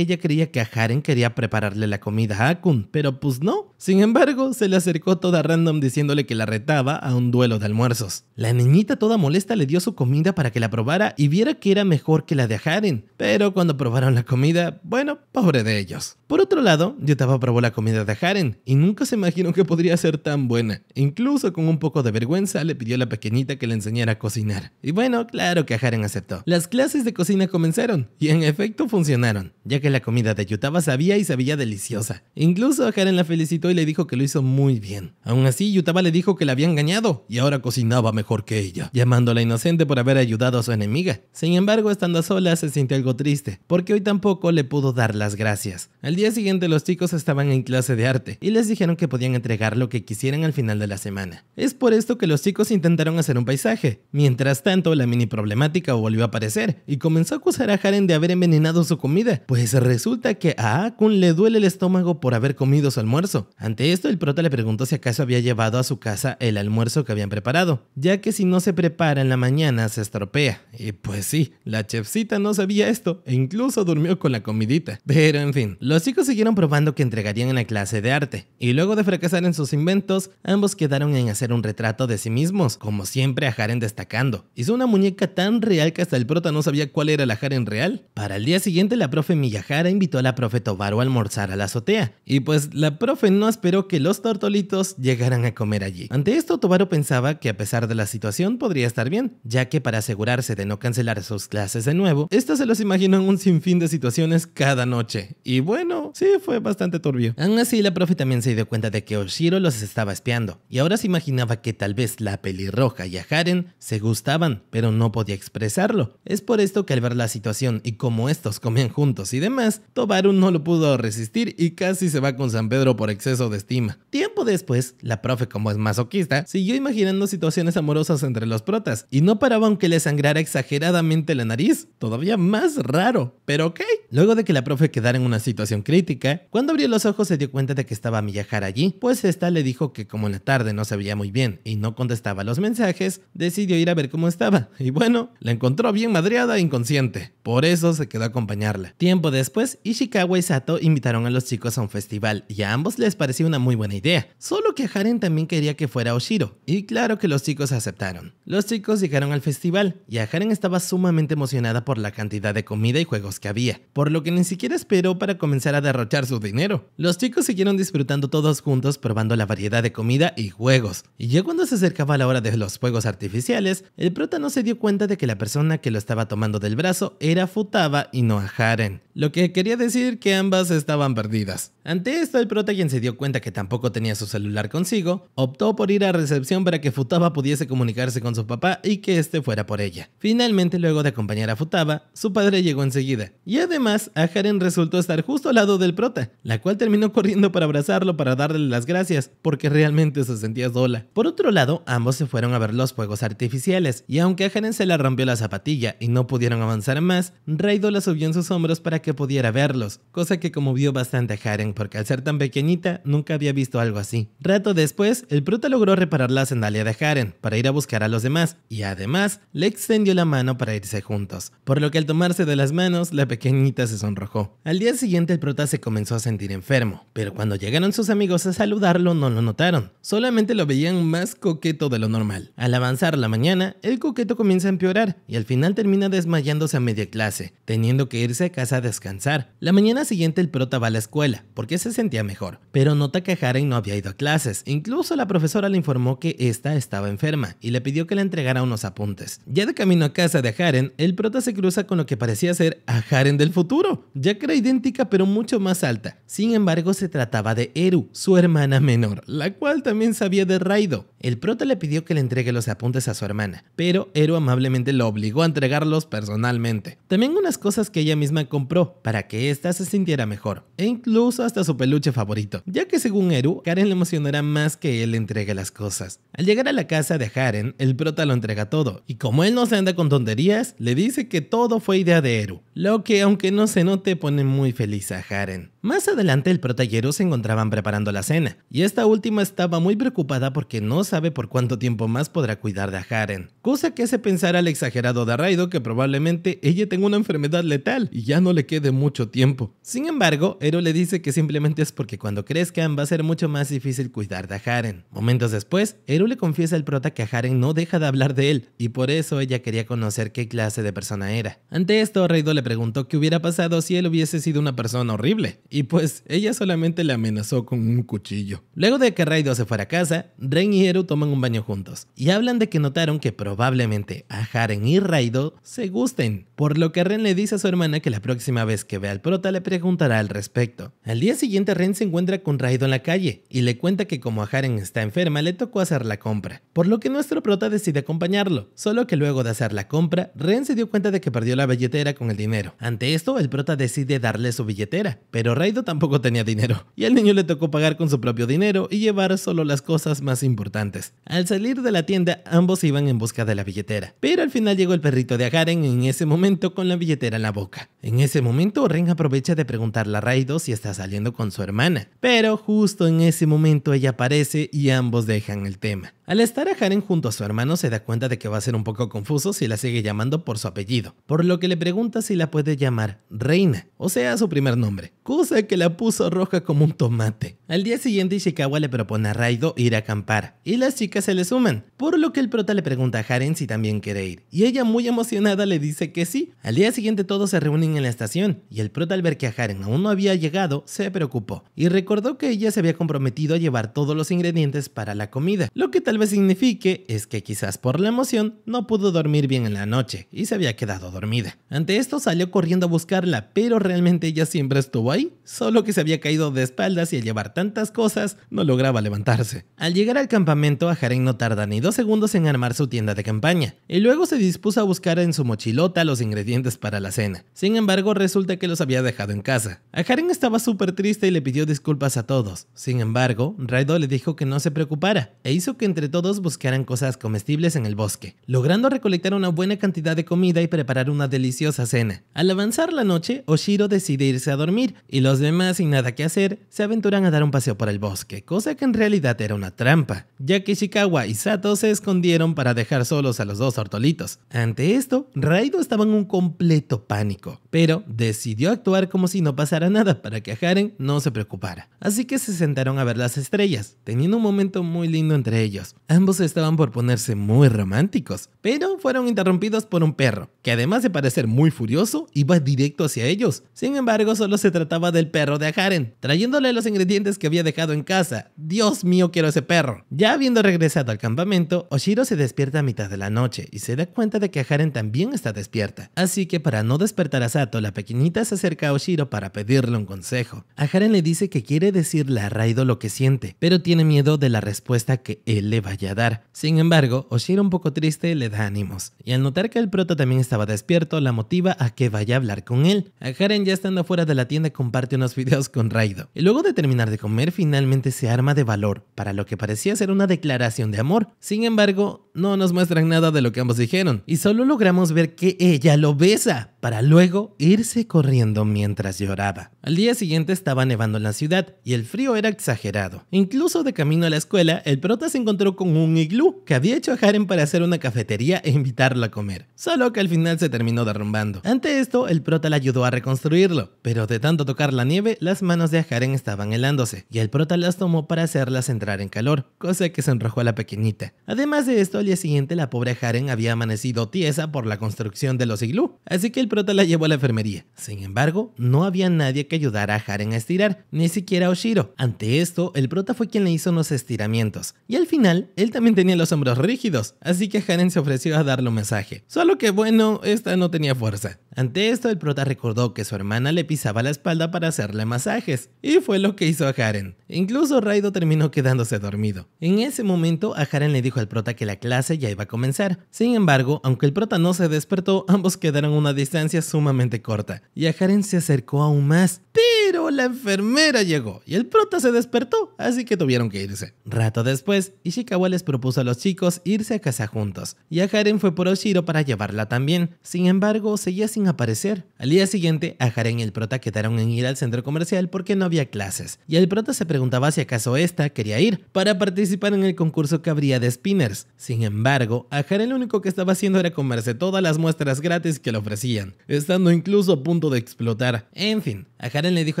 ella creía que Haren quería prepararle la comida a Akun, pero pues no. Sin embargo, se le acercó toda random diciéndole que la retaba a un duelo de almuerzos. La niñita toda molesta le dio su comida para que la probara y viera que era mejor que la de Haren, pero cuando probaron la comida, bueno, pobre de ellos. Por otro lado, Yutaba probó la comida de Haren y nunca se imaginó que podría ser tan buena. Incluso con un poco de vergüenza le pidió a la pequeñita que le enseñara a cocinar. Y bueno, claro que Haren aceptó. Las clases de cocina comenzaron y en efecto funcionaron, ya que la comida de Yutaba sabía y sabía deliciosa. Incluso Haren la felicitó y le dijo que lo hizo muy bien. Aún así, Yutaba le dijo que la había engañado y ahora cocinaba mejor que ella, llamándola inocente por haber ayudado a su enemiga. Sin embargo, estando a solas se sintió algo triste, porque hoy tampoco le pudo dar las gracias. Al día siguiente los chicos estaban en clase de arte y les dijeron que podían entregar lo que quisieran al final de la semana. Es por esto que los chicos intentaron hacer un paisaje. Mientras tanto, la mini problemática volvió a aparecer y comenzó a acusar a Haren de haber envenenado su comida, pues resulta que a Akun le duele el estómago por haber comido su almuerzo. Ante esto, el prota le preguntó si acaso había llevado a su casa el almuerzo que habían preparado, ya que si no se prepara en la mañana se estropea. Y pues sí, la chefcita no sabía esto e incluso durmió con la comidita. Pero en fin, los chicos siguieron probando que entregarían en la clase de arte, y luego de fracasar en sus inventos, ambos quedaron en hacer un retrato de sí mismos, como siempre a Haren destacando. Hizo una muñeca tan real que hasta el prota no sabía cuál era la Haren real. Para el día siguiente, la profe Miyahara invitó a la profe Tobaru a almorzar a la azotea, y pues la profe no esperó que los tortolitos llegaran a comer allí. Ante esto, Tobaru pensaba que a pesar de la situación podría estar bien, ya que para asegurarse de no cancelar sus clases de nuevo, esta se los imaginó en un sinfín de situaciones cada noche. Y bueno, sí, fue bastante turbio. Aún así, la profe también se dio cuenta de que Oshiro los estaba espiando, y ahora se imaginaba que tal vez la pelirroja y a Haren se gustaban, pero no podía expresarlo. Es por esto que al ver la situación y cómo estos comían juntos y demás, Tobaru no lo pudo resistir y casi se va con San Pedro por exceso de estima. Tiempo después, la profe, como es masoquista, siguió imaginando situaciones amorosas entre los protas, y no paraba aunque le sangrara exageradamente la nariz. Todavía más raro, pero ok. Luego de que la profe quedara en una situación crítica, cuando abrió los ojos se dio cuenta de que estaba Miyahara allí, pues esta le dijo que como en la tarde no se veía muy bien y no contestaba los mensajes, decidió ir a ver cómo estaba, y bueno, la encontró bien madreada e inconsciente. Por eso se quedó a acompañarla. Tiempo después, Ishikawa y Sato invitaron a los chicos a un festival, y a ambos les pareció una muy buena idea, solo que Haren también quería que fuera Oshiro, y claro que los chicos aceptaron. Los chicos llegaron al festival, y Haren estaba sumamente emocionada por la cantidad de comida y juegos que había, por lo que ni siquiera esperó para comenzar a derrochar su dinero. Los chicos siguieron disfrutando todos juntos probando la variedad de comida y juegos, y ya cuando se acercaba la hora de los fuegos artificiales, el prota no se dio cuenta de que la persona que lo estaba tomando del brazo era Futaba y no a Haren, lo que quería decir que ambas estaban perdidas. Ante esto, el prota, quien se dio cuenta que tampoco tenía su celular consigo, optó por ir a recepción para que Futaba pudiese comunicarse con su papá y que este fuera por ella. Finalmente, luego de acompañar a Futaba, su padre llegó enseguida, y además a Haren resultó estar justo al lado del prota, la cual terminó corriendo para abrazarlo para darle las gracias, porque realmente se sentía sola. Por otro lado, ambos se fueron a ver los fuegos artificiales, y aunque a Haren se le rompió la zapatilla y no pudieron avanzar más, Raido la subió en sus hombros para que pudiera verlos, cosa que conmovió bastante a Haren, porque al ser tan pequeñita nunca había visto algo así. Rato después, el prota logró reparar la sandalia de Haren para ir a buscar a los demás, y además le extendió la mano para irse juntos, por lo que al tomarse de las manos, la pequeñita se sonrojó. Al día siguiente, el prota se comenzó a sentir enfermo, pero cuando llegaron sus amigos a saludarlo no lo notaron, solamente lo veían más coqueto de lo normal. Al avanzar la mañana, el coqueto comienza a empeorar y al final termina desmayándose a media clase, teniendo que irse a casa de descansar. La mañana siguiente el prota va a la escuela, porque se sentía mejor, pero nota que Haren no había ido a clases. Incluso la profesora le informó que esta estaba enferma y le pidió que le entregara unos apuntes. Ya de camino a casa de Haren, el prota se cruza con lo que parecía ser a Haren del futuro, ya que era idéntica pero mucho más alta. Sin embargo, se trataba de Eru, su hermana menor, la cual también sabía de Raido. El prota le pidió que le entregue los apuntes a su hermana, pero Eru amablemente lo obligó a entregarlos personalmente. También unas cosas que ella misma compró para que ésta se sintiera mejor, e incluso hasta su peluche favorito, ya que según Eru, Haren le emocionará más que él le entregue las cosas. Al llegar a la casa de Haren, el prota lo entrega todo, y como él no se anda con tonterías, le dice que todo fue idea de Eru, lo que aunque no se note pone muy feliz a Haren. Más adelante el prota y Eru se encontraban preparando la cena, y esta última estaba muy preocupada porque no sabe por cuánto tiempo más podrá cuidar de Haren, cosa que hace pensar al exagerado de Raido que probablemente ella tenga una enfermedad letal y ya no le quede mucho tiempo. Sin embargo, Eru le dice que simplemente es porque cuando crezcan va a ser mucho más difícil cuidar de Haren. Momentos después, Eru le confiesa al prota que Haren no deja de hablar de él, y por eso ella quería conocer qué clase de persona era. Ante esto, Raido le preguntó qué hubiera pasado si él hubiese sido una persona horrible, y pues ella solamente le amenazó con un cuchillo. Luego de que Raido se fuera a casa, Ren y Eru toman un baño juntos, y hablan de que notaron que probablemente a Haren y Raido se gusten, por lo que Ren le dice a su hermana que la próxima vez que vea al prota le preguntará al respecto. Al día siguiente Ren se encuentra con Raido en la calle, y le cuenta que como a Haren está enferma le tocó hacer la compra, por lo que nuestro prota decide acompañarlo, solo que luego de hacer la compra, Ren se dio cuenta de que perdió la billetera con el dinero. Ante esto, el prota decide darle su billetera, pero Raido tampoco tenía dinero, y al niño le tocó pagar con su propio dinero y llevar solo las cosas más importantes. Al salir de la tienda, ambos iban en busca de la billetera, pero al final llegó el perrito de Haren en ese momento con la billetera en la boca. En ese momento, Ren aprovecha de preguntarle a Raido si está saliendo con su hermana, pero justo en ese momento ella aparece y ambos dejan el tema. Al estar a Haren junto a su hermano se da cuenta de que va a ser un poco confuso si la sigue llamando por su apellido, por lo que le pregunta si la puede llamar Reina, o sea su primer nombre, cosa que la puso roja como un tomate. Al día siguiente Ishikawa le propone a Raido ir a acampar, y las chicas se le suman, por lo que el prota le pregunta a Haren si también quiere ir, y ella muy emocionada le dice que sí. Al día siguiente todos se reúnen en la estación, y el prota al ver que a Haren aún no había llegado, se preocupó, y recordó que ella se había comprometido a llevar todos los ingredientes para la comida, lo que tal vez signifique es que quizás por la emoción no pudo dormir bien en la noche y se había quedado dormida. Ante esto salió corriendo a buscarla, pero realmente ella siempre estuvo ahí, solo que se había caído de espaldas y al llevar tantas cosas no lograba levantarse. Al llegar al campamento, a Haren no tarda ni 2 segundos en armar su tienda de campaña y luego se dispuso a buscar en su mochilota los ingredientes para la cena. Sin embargo, resulta que los había dejado en casa. A Haren estaba súper triste y le pidió disculpas a todos. Sin embargo, Raido le dijo que no se preocupara e hizo que entre todos buscaran cosas comestibles en el bosque, logrando recolectar una buena cantidad de comida y preparar una deliciosa cena. Al avanzar la noche, Oshiro decide irse a dormir y los demás, sin nada que hacer, se aventuran a dar un paseo por el bosque, cosa que en realidad era una trampa, ya que Ishikawa y Sato se escondieron para dejar solos a los dos tortolitos. Ante esto, Raido estaba en un completo pánico, pero decidió actuar como si no pasara nada para que Haren no se preocupara. Así que se sentaron a ver las estrellas, teniendo un momento muy lindo entre ellos. Ambos estaban por ponerse muy románticos, pero fueron interrumpidos por un perro, que además de parecer muy furioso, iba directo hacia ellos. Sin embargo, solo se trataba del perro de Haren, trayéndole los ingredientes que había dejado en casa. Dios mío, quiero ese perro. Ya habiendo regresado al campamento, Oshiro se despierta a mitad de la noche y se da cuenta de que Haren también está despierta. Así que para no despertar a Sato, la pequeñita se acerca a Oshiro para pedirle un consejo. A Haren le dice que quiere decirle a Raido lo que siente, pero tiene miedo de la respuesta que él le vaya a dar. Sin embargo, Oshiro, un poco triste, le da ánimos, y al notar que el prota también estaba despierto, la motiva a que vaya a hablar con él. A Haren, ya estando afuera de la tienda, comparte unos videos con Raido, y luego de terminar de comer, finalmente se arma de valor para lo que parecía ser una declaración de amor. Sin embargo, no nos muestran nada de lo que ambos dijeron, y solo logramos ver que ella lo besa, para luego irse corriendo mientras lloraba. Al día siguiente estaba nevando en la ciudad, y el frío era exagerado. Incluso de camino a la escuela, el prota se encontró con un iglú que había hecho a Haren para hacer una cafetería e invitarlo a comer, solo que al final se terminó derrumbando. Ante esto, el prota le ayudó a reconstruirlo, pero de tanto tocar la nieve, las manos de Haren estaban helándose, y el prota las tomó para hacerlas entrar en calor, cosa que sonrojó a la pequeñita. Además de esto, al día siguiente la pobre Haren había amanecido tiesa por la construcción de los iglú, así que el prota la llevó a la enfermería. Sin embargo, no había nadie que ayudara a Haren a estirar, ni siquiera Oshiro. Ante esto, el prota fue quien le hizo unos estiramientos, y al final, él también tenía los hombros rígidos, así que Haren se ofreció a darle un masaje. Solo que bueno, esta no tenía fuerza. Ante esto, el prota recordó que su hermana le pisaba la espalda para hacerle masajes, y fue lo que hizo a Haren. Incluso Raido terminó quedándose dormido. En ese momento, a Haren le dijo al prota que la clase ya iba a comenzar. Sin embargo, aunque el prota no se despertó, ambos quedaron a una distancia sumamente corta, y a Haren se acercó aún más. Pero la enfermera llegó, y el prota se despertó, así que tuvieron que irse. Rato después, Ishikawa les propuso a los chicos irse a casa juntos, y a Haren fue por Oshiro para llevarla también. Sin embargo, seguía sin aparecer. Al día siguiente, a Haren y el prota quedaron en ir al centro comercial porque no había clases, y el prota se preguntaba si acaso esta quería ir para participar en el concurso que habría de spinners. Sin embargo, a Haren lo único que estaba haciendo era comerse todas las muestras gratis que le ofrecían, estando incluso a punto de explotar. En fin, a Haren le dijo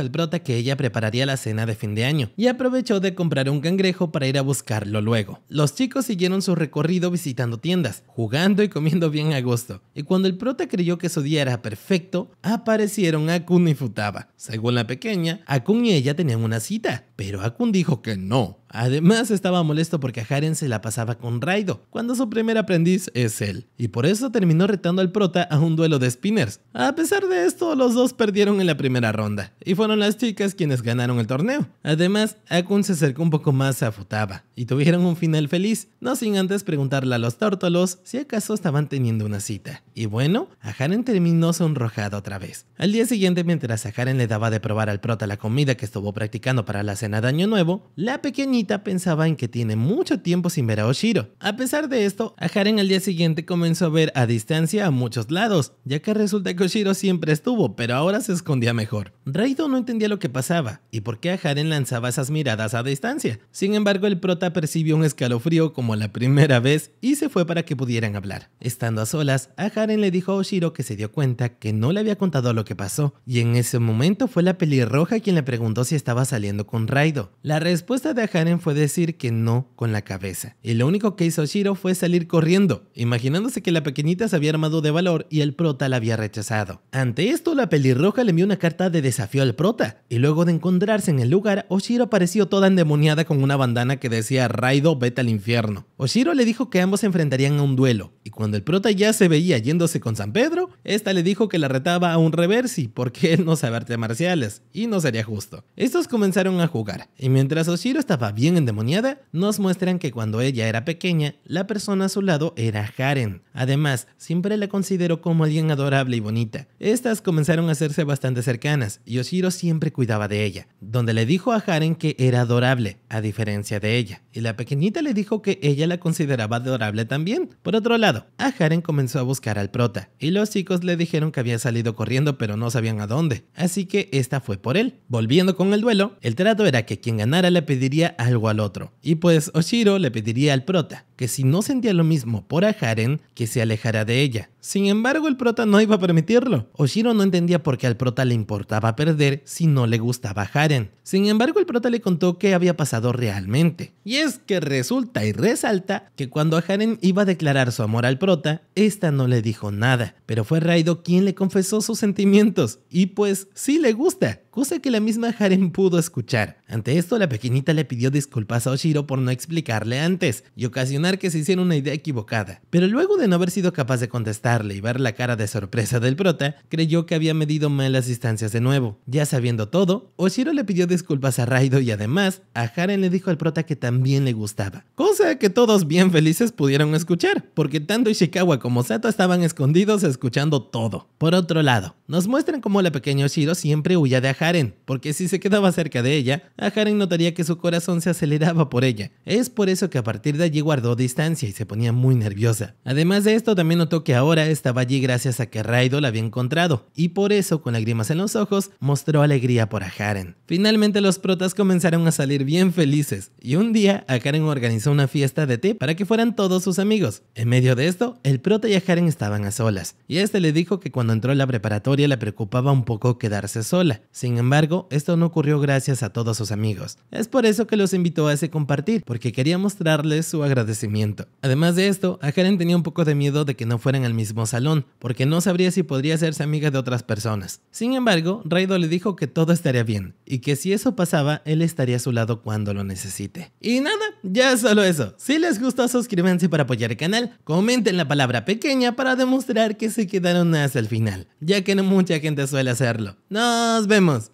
al prota que ella prepararía la cena de fin de año, y aprovechó de comprar un cangrejo para ir a buscarlo luego. Los chicos siguieron su recorrido visitando tiendas, jugando y comiendo bien a gusto, y cuando el prota creyó que su día era perfecto, aparecieron Akun y Futaba. Según la pequeña, Akun y ella tenían una cita, pero Akun dijo que no. Además, estaba molesto porque a Haren se la pasaba con Raido, cuando su primer aprendiz es él, y por eso terminó retando al prota a un duelo de spinners. A pesar de esto, los dos perdieron en la primera ronda, y fueron las chicas quienes ganaron el torneo. Además, Akun se acercó un poco más a Futaba, y tuvieron un final feliz, no sin antes preguntarle a los tórtolos si acaso estaban teniendo una cita. Y bueno, a Haren terminó sonrojado otra vez. Al día siguiente, mientras a Haren le daba de probar al prota la comida que estuvo practicando para la cena de Año Nuevo, la pequeñita pensaba en que tiene mucho tiempo sin ver a Oshiro. A pesar de esto, a Haren al día siguiente comenzó a ver a distancia a muchos lados, ya que resulta que Oshiro siempre estuvo, pero ahora se escondía mejor. Raido no entendía lo que pasaba y por qué a Haren lanzaba esas miradas a distancia. Sin embargo, el prota percibió un escalofrío como la primera vez y se fue para que pudieran hablar. Estando a solas, a Haren le dijo a Oshiro que se dio cuenta que no le había contado lo que pasó, y en ese momento fue la pelirroja quien le preguntó si estaba saliendo con Raido. La respuesta de Haren fue decir que no con la cabeza, y lo único que hizo Oshiro fue salir corriendo, imaginándose que la pequeñita se había armado de valor y el prota la había rechazado. Ante esto, la pelirroja le envió una carta de desafío al prota, y luego de encontrarse en el lugar, Oshiro apareció toda endemoniada con una bandana que decía Raido, vete al infierno. Oshiro le dijo que ambos se enfrentarían a un duelo, y cuando el prota ya se veía yéndose con San Pedro, esta le dijo que la retaba a un reversi porque él no sabe artes marciales, y no sería justo. Estos comenzaron a jugar, y mientras Oshiro estaba bien endemoniada, nos muestran que cuando ella era pequeña, la persona a su lado era Haren. Además, siempre la consideró como alguien adorable y bonita. Estas comenzaron a hacerse bastante cercanas, y Oshiro siempre cuidaba de ella, donde le dijo a Haren que era adorable, a diferencia de ella, y la pequeñita le dijo que ella la consideraba adorable también. Por otro lado, a Haren comenzó a buscar al prota, y los chicos le dijeron que había salido corriendo pero no sabían a dónde, así que esta fue por él. Volviendo con el duelo, el trato era que quien ganara le pediría algo al otro, y pues Oshiro le pediría al prota que si no sentía lo mismo por a Haren, que se alejara de ella. Sin embargo, el prota no iba a permitirlo. Oshiro no entendía por qué al prota le importaba perder si no le gustaba Haren. Sin embargo, el prota le contó qué había pasado realmente. Y es que resulta y resalta que cuando Haren iba a declarar su amor al prota, esta no le dijo nada, pero fue Raido quien le confesó sus sentimientos, y pues sí le gusta, cosa que la misma Haren pudo escuchar. Ante esto, la pequeñita le pidió disculpas a Oshiro por no explicarle antes y ocasionar que se hiciera una idea equivocada, pero luego de no haber sido capaz de contestarle y ver la cara de sorpresa del prota, creyó que había medido mal las distancias de nuevo. Ya sabiendo todo, Oshiro le pidió disculpas a Raido y además a Haren le dijo al prota que también le gustaba, cosa que todos bien felices pudieron escuchar, porque tanto Ishikawa como Sato estaban escondidos escuchando todo. Por otro lado, nos muestran cómo la pequeña Oshiro siempre huía de Haren, porque si se quedaba cerca de ella, a Haren notaría que su corazón se aceleraba por ella. Es por eso que a partir de allí guardó distancia y se ponía muy nerviosa. Además de esto, también notó que ahora ahora estaba allí gracias a que Raido la había encontrado, y por eso, con lágrimas en los ojos, mostró alegría por Aharen. Finalmente los protas comenzaron a salir bien felices, y un día Aharen organizó una fiesta de té para que fueran todos sus amigos. En medio de esto, el prota y Aharen estaban a solas, y este le dijo que cuando entró a la preparatoria le preocupaba un poco quedarse sola. Sin embargo, esto no ocurrió gracias a todos sus amigos. Es por eso que los invitó a ese compartir, porque quería mostrarles su agradecimiento. Además de esto, Aharen tenía un poco de miedo de que no fueran al mismo salón, porque no sabría si podría hacerse amiga de otras personas. Sin embargo, Raido le dijo que todo estaría bien, y que si eso pasaba, él estaría a su lado cuando lo necesite. Y nada, ya solo eso. Si les gustó, suscríbanse para apoyar el canal, comenten la palabra pequeña para demostrar que se quedaron hasta el final, ya que no mucha gente suele hacerlo. ¡Nos vemos!